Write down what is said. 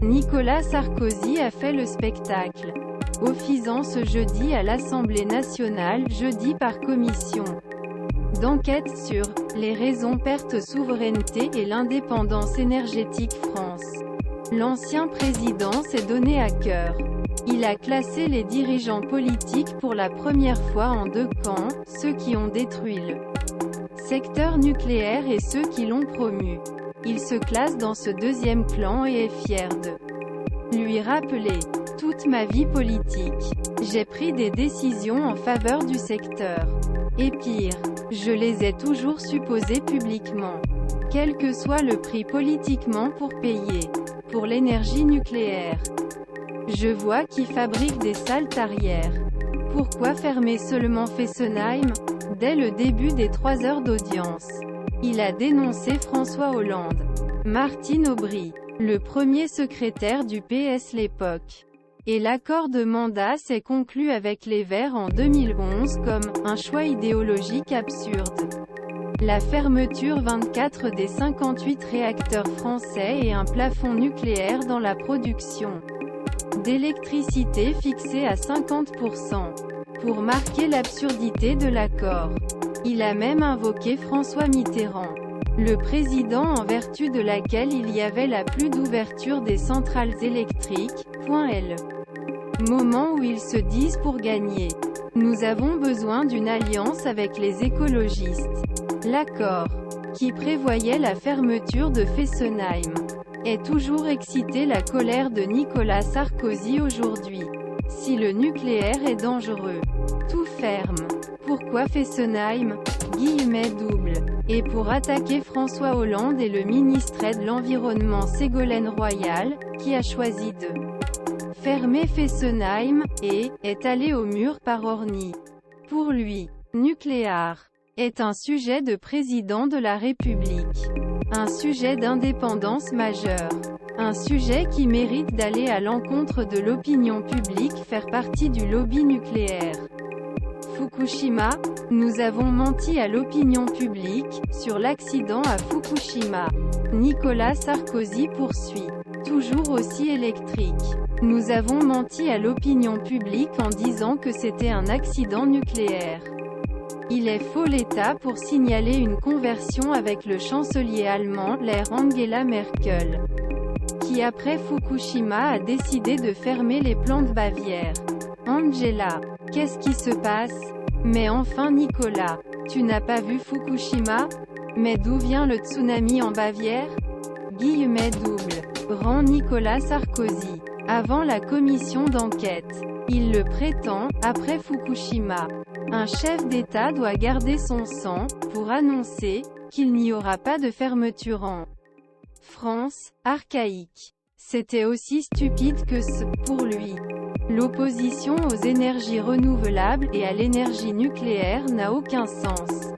Nicolas Sarkozy a fait le spectacle. Officiant ce jeudi à l'Assemblée nationale, jeudi par commission d'enquête sur les raisons perte souveraineté et l'indépendance énergétique France. L'ancien président s'est donné à cœur. Il a classé les dirigeants politiques pour la première fois en deux camps, ceux qui ont détruit le secteur nucléaire et ceux qui l'ont promu. Il se classe dans ce deuxième clan et est fier de lui rappeler: toute ma vie politique, j'ai pris des décisions en faveur du secteur. Et pire, je les ai toujours supposées publiquement. Quel que soit le prix politiquement pour payer pour l'énergie nucléaire. Je vois qui fabrique des salles arrières. Pourquoi fermer seulement Fessenheim? Dès le début des 3 heures d'audience, il a dénoncé François Hollande. Martine Aubry, le premier secrétaire du PS l'époque. Et l'accord de mandat s'est conclu avec les Verts en 2011 comme un choix idéologique absurde. La fermeture 24 des 58 réacteurs français et un plafond nucléaire dans la production d'électricité fixé à 50%. Pour marquer l'absurdité de l'accord, il a même invoqué François Mitterrand, le président en vertu de laquelle il y avait la plus d'ouverture des centrales électriques. Moment où ils se disent pour gagner. Nous avons besoin d'une alliance avec les écologistes. L'accord, qui prévoyait la fermeture de Fessenheim, est toujours excité la colère de Nicolas Sarkozy aujourd'hui. Si le nucléaire est dangereux, tout ferme. Pourquoi Fessenheim? Double. Et pour attaquer François Hollande et le ministre de l'Environnement Ségolène Royal, qui a choisi de fermer Fessenheim, et est allé au mur par Orny. Pour lui, nucléaire est un sujet de président de la République. Un sujet d'indépendance majeur. Un sujet qui mérite d'aller à l'encontre de l'opinion publique, faire partie du lobby nucléaire. Fukushima, nous avons menti à l'opinion publique sur l'accident à Fukushima. Nicolas Sarkozy poursuit. Toujours aussi électrique. Nous avons menti à l'opinion publique en disant que c'était un accident nucléaire. Il est faux l'État pour signaler une conversion avec le chancelier allemand, l'air Angela Merkel, qui après Fukushima a décidé de fermer les plants de Bavière. Angela, qu'est-ce qui se passe? Mais enfin Nicolas, tu n'as pas vu Fukushima? Mais d'où vient le tsunami en Bavière? Double. Rend Nicolas Sarkozy. Avant la commission d'enquête. Il le prétend, après Fukushima. Un chef d'État doit garder son sang, pour annoncer qu'il n'y aura pas de fermeture en France, archaïque. C'était aussi stupide que ce, pour lui. L'opposition aux énergies renouvelables et à l'énergie nucléaire n'a aucun sens.